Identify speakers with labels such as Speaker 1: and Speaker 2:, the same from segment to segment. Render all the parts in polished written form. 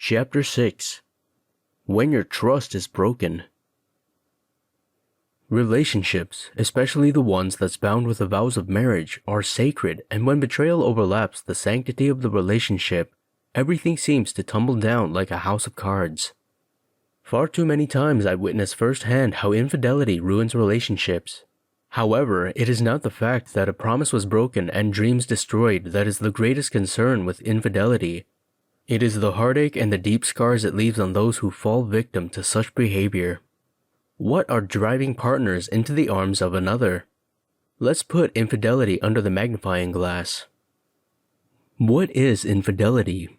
Speaker 1: Chapter 6. When Your Trust is Broken. Relationships, especially the ones that's bound with the vows of marriage, are sacred, and when betrayal overlaps the sanctity of the relationship, everything seems to tumble down like a house of cards. Far too many times I've witnessed firsthand how infidelity ruins relationships. However, it is not the fact that a promise was broken and dreams destroyed that is the greatest concern with infidelity. It is the heartache and the deep scars it leaves on those who fall victim to such behavior. What are driving partners into the arms of another? Let's put infidelity under the magnifying glass. What is infidelity?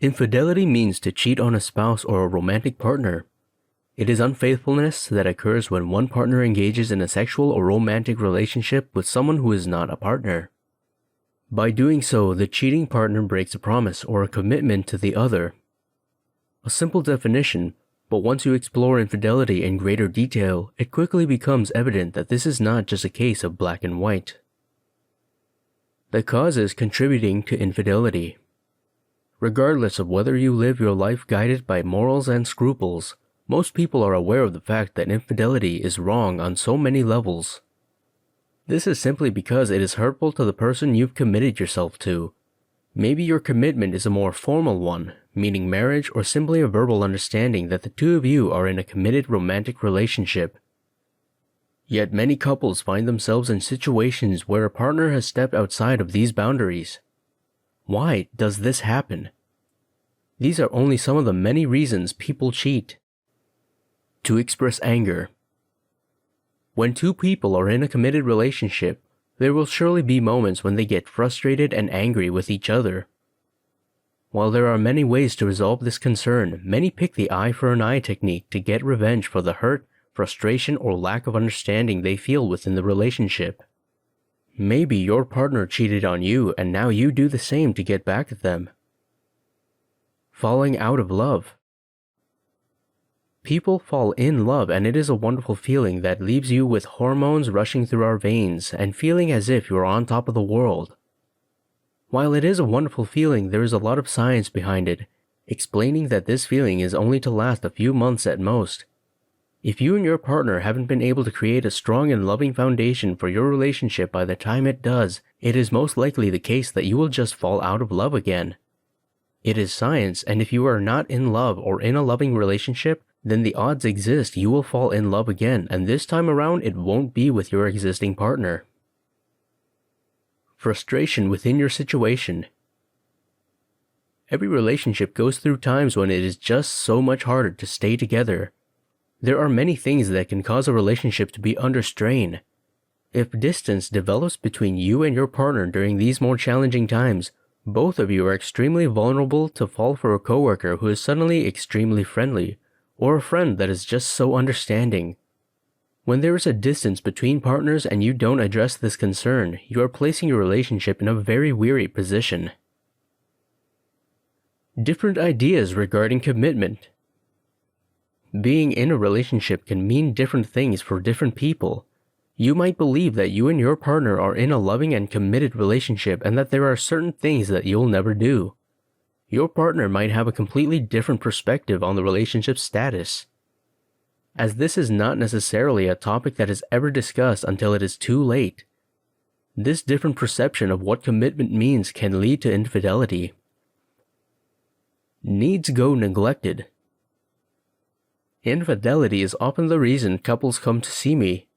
Speaker 1: Infidelity means to cheat on a spouse or a romantic partner. It is unfaithfulness that occurs when one partner engages in a sexual or romantic relationship with someone who is not a partner. By doing so, the cheating partner breaks a promise or a commitment to the other. A simple definition, but once you explore infidelity in greater detail, it quickly becomes evident that this is not just a case of black and white. The causes contributing to infidelity. Regardless of whether you live your life guided by morals and scruples, most people are aware of the fact that infidelity is wrong on so many levels. This is simply because it is hurtful to the person you've committed yourself to. Maybe your commitment is a more formal one, meaning marriage, or simply a verbal understanding that the two of you are in a committed romantic relationship. Yet many couples find themselves in situations where a partner has stepped outside of these boundaries. Why does this happen? These are only some of the many reasons people cheat. To express anger. When two people are in a committed relationship, there will surely be moments when they get frustrated and angry with each other. While there are many ways to resolve this concern, many pick the eye for an eye technique to get revenge for the hurt, frustration, or lack of understanding they feel within the relationship. Maybe your partner cheated on you and now you do the same to get back at them. Falling out of love. People fall in love, and it is a wonderful feeling that leaves you with hormones rushing through our veins and feeling as if you're on top of the world. While it is a wonderful feeling, there is a lot of science behind it, explaining that this feeling is only to last a few months at most. If you and your partner haven't been able to create a strong and loving foundation for your relationship by the time it does, it is most likely the case that you will just fall out of love again. It is science, and if you are not in love or in a loving relationship, then the odds exist you will fall in love again, and this time around it won't be with your existing partner. Frustration within your situation. Every relationship goes through times when it is just so much harder to stay together. There are many things that can cause a relationship to be under strain. If distance develops between you and your partner during these more challenging times, both of you are extremely vulnerable to fall for a coworker who is suddenly extremely friendly, or a friend that is just so understanding. When there is a distance between partners and you don't address this concern, you are placing your relationship in a very weary position. Different ideas regarding commitment. Being in a relationship can mean different things for different people. You might believe that you and your partner are in a loving and committed relationship and that there are certain things that you'll never do. Your partner might have a completely different perspective on the relationship's status. As this is not necessarily a topic that is ever discussed until it is too late, this different perception of what commitment means can lead to infidelity. Needs go neglected. Infidelity is often the reason couples come to see me.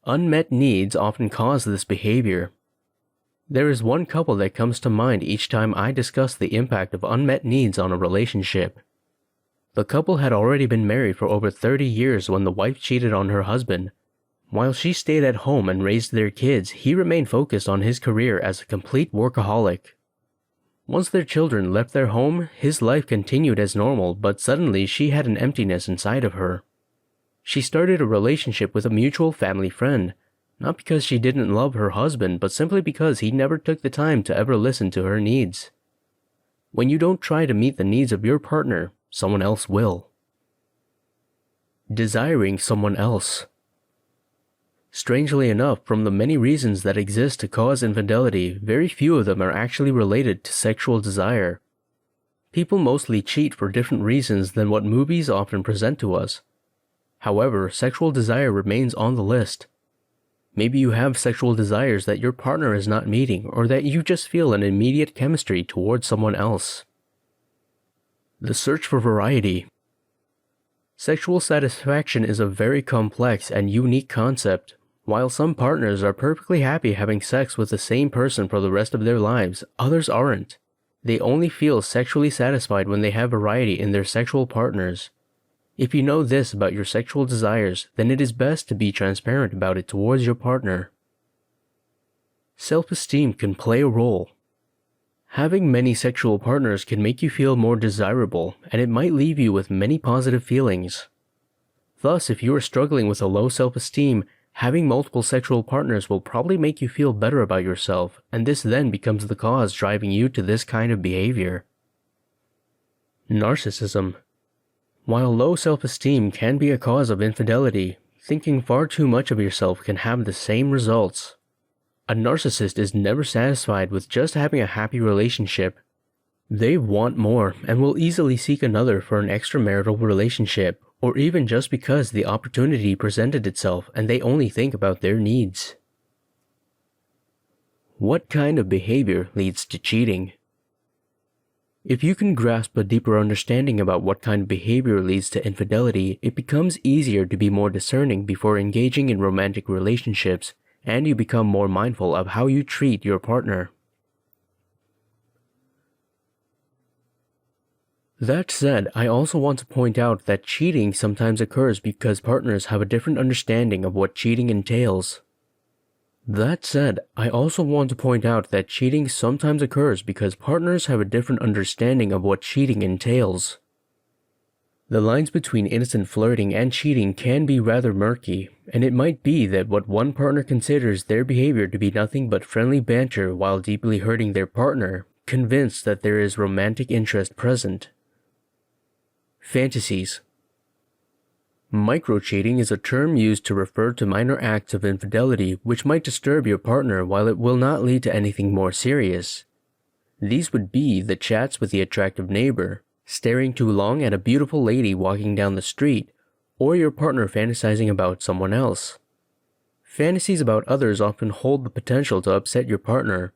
Speaker 1: Unmet needs often cause this behavior. There is one couple that comes to mind each time I discuss the impact of unmet needs on a relationship. The couple had already been married for over 30 years when the wife cheated on her husband. While she stayed at home and raised their kids, he remained focused on his career as a complete workaholic. Once their children left their home, his life continued as normal, but suddenly she had an emptiness inside of her. She started a relationship with a mutual family friend, not because she didn't love her husband, but simply because he never took the time to ever listen to her needs. When you don't try to meet the needs of your partner, someone else will. Desiring someone else. Strangely enough, from the many reasons that exist to cause infidelity, very few of them are actually related to sexual desire. People mostly cheat for different reasons than what movies often present to us. However, sexual desire remains on the list. Maybe you have sexual desires that your partner is not meeting, or that you just feel an immediate chemistry towards someone else. The search for variety. Sexual satisfaction is a very complex and unique concept. While some partners are perfectly happy having sex with the same person for the rest of their lives, others aren't. They only feel sexually satisfied when they have variety in their sexual partners. If you know this about your sexual desires, then it is best to be transparent about it towards your partner. Self-esteem can play a role. Having many sexual partners can make you feel more desirable, and it might leave you with many positive feelings. Thus, if you are struggling with a low self-esteem, having multiple sexual partners will probably make you feel better about yourself, and this then becomes the cause driving you to this kind of behavior. Narcissism. While low self-esteem can be a cause of infidelity, thinking far too much of yourself can have the same results. A narcissist is never satisfied with just having a happy relationship. They want more and will easily seek another for an extramarital relationship, or even just because the opportunity presented itself and they only think about their needs. What kind of behavior leads to cheating? If you can grasp a deeper understanding about what kind of behavior leads to infidelity, it becomes easier to be more discerning before engaging in romantic relationships, and you become more mindful of how you treat your partner. That said, I also want to point out that cheating sometimes occurs because partners have a different understanding of what cheating entails. That said, I also want to point out that cheating sometimes occurs because partners have a different understanding of what cheating entails. The lines between innocent flirting and cheating can be rather murky, and it might be that what one partner considers their behavior to be nothing but friendly banter while deeply hurting their partner, convinced that there is romantic interest present. Fantasies. Micro-cheating is a term used to refer to minor acts of infidelity which might disturb your partner while it will not lead to anything more serious. These would be the chats with the attractive neighbor, staring too long at a beautiful lady walking down the street, or your partner fantasizing about someone else. Fantasies about others often hold the potential to upset your partner,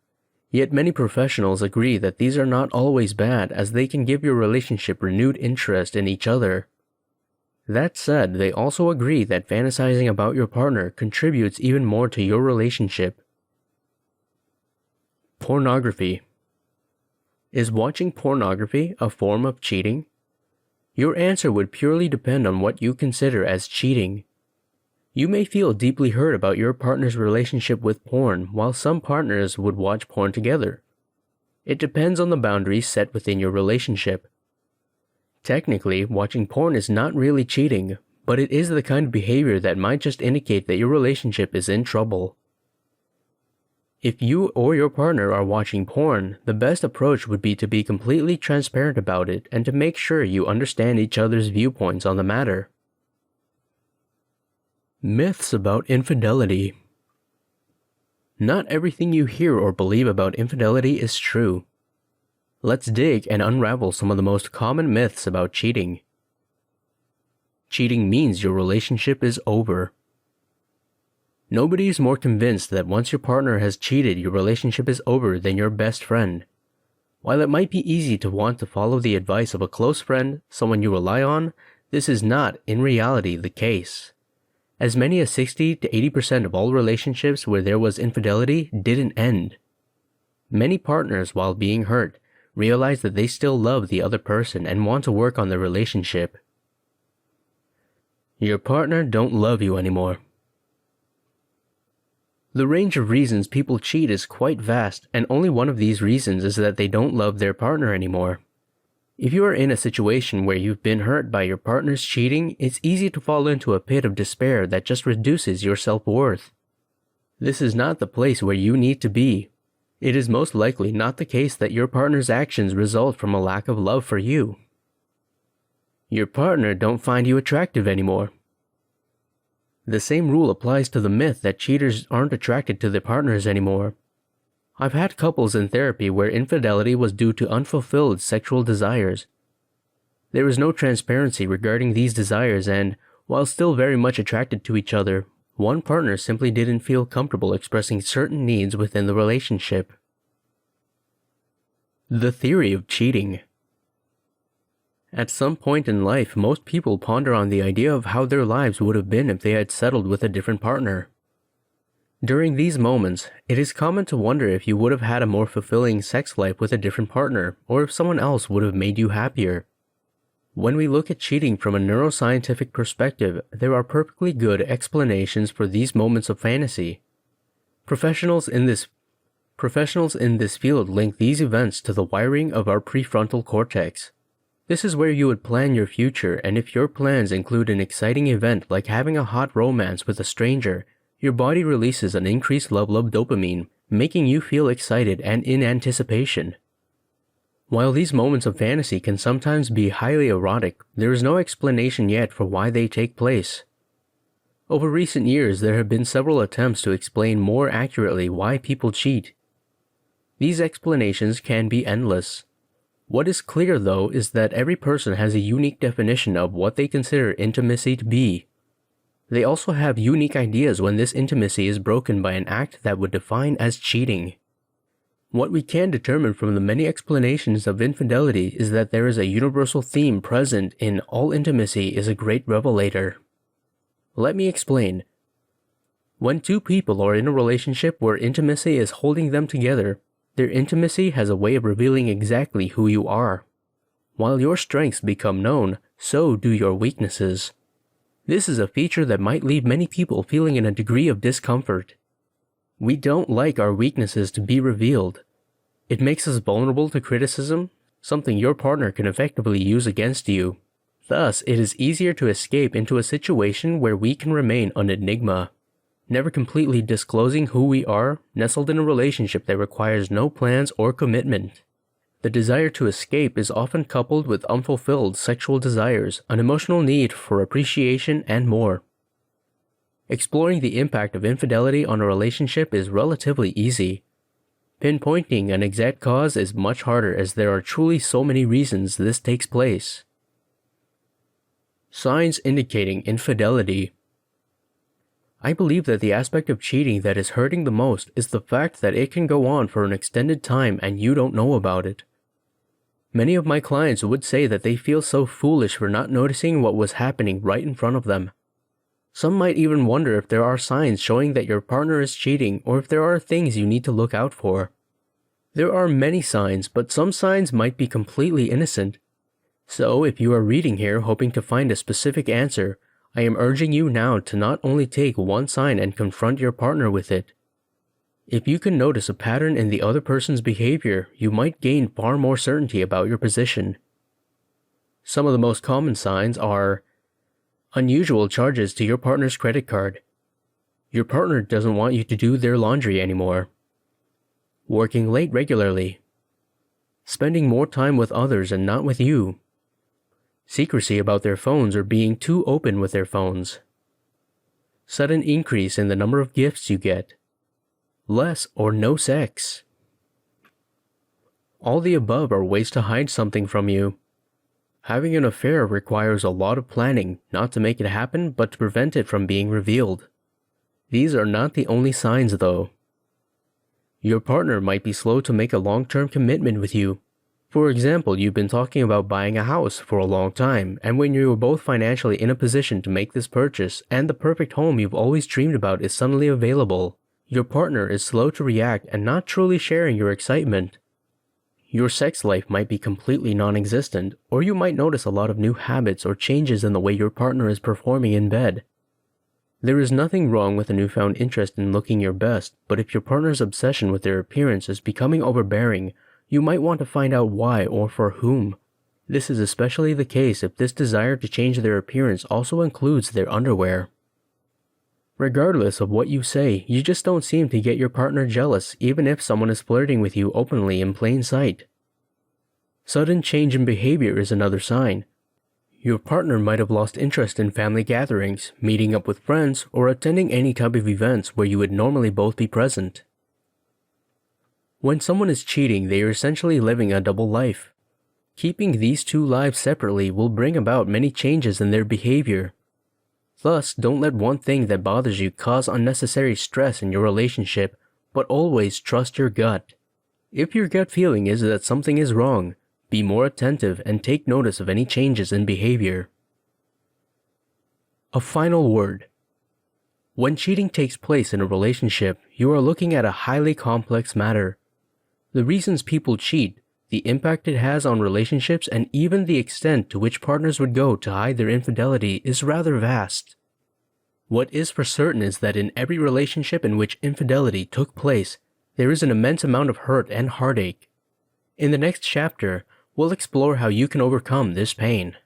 Speaker 1: yet many professionals agree that these are not always bad as they can give your relationship renewed interest in each other. That said, they also agree that fantasizing about your partner contributes even more to your relationship. Pornography. Is watching pornography a form of cheating? Your answer would purely depend on what you consider as cheating. You may feel deeply hurt about your partner's relationship with porn, while some partners would watch porn together. It depends on the boundaries set within your relationship. Technically, watching porn is not really cheating, but it is the kind of behavior that might just indicate that your relationship is in trouble. If you or your partner are watching porn, the best approach would be to be completely transparent about it and to make sure you understand each other's viewpoints on the matter. Myths about infidelity. Not everything you hear or believe about infidelity is true. Let's dig and unravel some of the most common myths about cheating. Cheating means your relationship is over. Nobody is more convinced that once your partner has cheated, your relationship is over than your best friend. While it might be easy to want to follow the advice of a close friend, someone you rely on, this is not, in reality, the case. As many as 60 to 80% of all relationships where there was infidelity didn't end. Many partners, while being hurt, realize that they still love the other person and want to work on their relationship. Your partner don't love you anymore. The range of reasons people cheat is quite vast, and only one of these reasons is that they don't love their partner anymore. If you are in a situation where you've been hurt by your partner's cheating, it's easy to fall into a pit of despair that just reduces your self-worth. This is not the place where you need to be. It is most likely not the case that your partner's actions result from a lack of love for you. Your partner don't find you attractive anymore. The same rule applies to the myth that cheaters aren't attracted to their partners anymore. I've had couples in therapy where infidelity was due to unfulfilled sexual desires. There was no transparency regarding these desires, and, while still very much attracted to each other, one partner simply didn't feel comfortable expressing certain needs within the relationship. The theory of cheating. At some point in life, most people ponder on the idea of how their lives would have been if they had settled with a different partner. During these moments, it is common to wonder if you would have had a more fulfilling sex life with a different partner, or if someone else would have made you happier. When we look at cheating from a neuroscientific perspective, there are perfectly good explanations for these moments of fantasy. Professionals in this field link these events to the wiring of our prefrontal cortex. This is where you would plan your future, and if your plans include an exciting event like having a hot romance with a stranger, your body releases an increased level of dopamine, making you feel excited and in anticipation. While these moments of fantasy can sometimes be highly erotic, there is no explanation yet for why they take place. Over recent years, there have been several attempts to explain more accurately why people cheat. These explanations can be endless. What is clear, though, is that every person has a unique definition of what they consider intimacy to be. They also have unique ideas when this intimacy is broken by an act that would define as cheating. What we can determine from the many explanations of infidelity is that there is a universal theme present in all intimacy is a great revelator. Let me explain. When two people are in a relationship where intimacy is holding them together, their intimacy has a way of revealing exactly who you are. While your strengths become known, so do your weaknesses. This is a feature that might leave many people feeling in a degree of discomfort. We don't like our weaknesses to be revealed. It makes us vulnerable to criticism, something your partner can effectively use against you. Thus, it is easier to escape into a situation where we can remain an enigma, never completely disclosing who we are, nestled in a relationship that requires no plans or commitment. The desire to escape is often coupled with unfulfilled sexual desires, an emotional need for appreciation, and more. Exploring the impact of infidelity on a relationship is relatively easy. Pinpointing an exact cause is much harder as there are truly so many reasons this takes place. Signs indicating infidelity. I believe that the aspect of cheating that is hurting the most is the fact that it can go on for an extended time and you don't know about it. Many of my clients would say that they feel so foolish for not noticing what was happening right in front of them. Some might even wonder if there are signs showing that your partner is cheating or if there are things you need to look out for. There are many signs, but some signs might be completely innocent. So, if you are reading here hoping to find a specific answer, I am urging you now to not only take one sign and confront your partner with it. If you can notice a pattern in the other person's behavior, you might gain far more certainty about your position. Some of the most common signs are unusual charges to your partner's credit card. Your partner doesn't want you to do their laundry anymore. Working late regularly. Spending more time with others and not with you. Secrecy about their phones or being too open with their phones. Sudden increase in the number of gifts you get. Less or no sex. All the above are ways to hide something from you. Having an affair requires a lot of planning, not to make it happen, but to prevent it from being revealed. These are not the only signs, though. Your partner might be slow to make a long-term commitment with you. For example, you've been talking about buying a house for a long time, and when you are both financially in a position to make this purchase, and the perfect home you've always dreamed about is suddenly available, your partner is slow to react and not truly sharing your excitement. Your sex life might be completely non-existent, or you might notice a lot of new habits or changes in the way your partner is performing in bed. There is nothing wrong with a newfound interest in looking your best, but if your partner's obsession with their appearance is becoming overbearing, you might want to find out why or for whom. This is especially the case if this desire to change their appearance also includes their underwear. Regardless of what you say, you just don't seem to get your partner jealous even if someone is flirting with you openly in plain sight. Sudden change in behavior is another sign. Your partner might have lost interest in family gatherings, meeting up with friends, or attending any type of events where you would normally both be present. When someone is cheating, they are essentially living a double life. Keeping these two lives separately will bring about many changes in their behavior. Thus, don't let one thing that bothers you cause unnecessary stress in your relationship, but always trust your gut. If your gut feeling is that something is wrong, be more attentive and take notice of any changes in behavior. A final word. When cheating takes place in a relationship, you are looking at a highly complex matter. The reasons people cheat, the impact it has on relationships, and even the extent to which partners would go to hide their infidelity is rather vast. What is for certain is that in every relationship in which infidelity took place, there is an immense amount of hurt and heartache. In the next chapter, we'll explore how you can overcome this pain.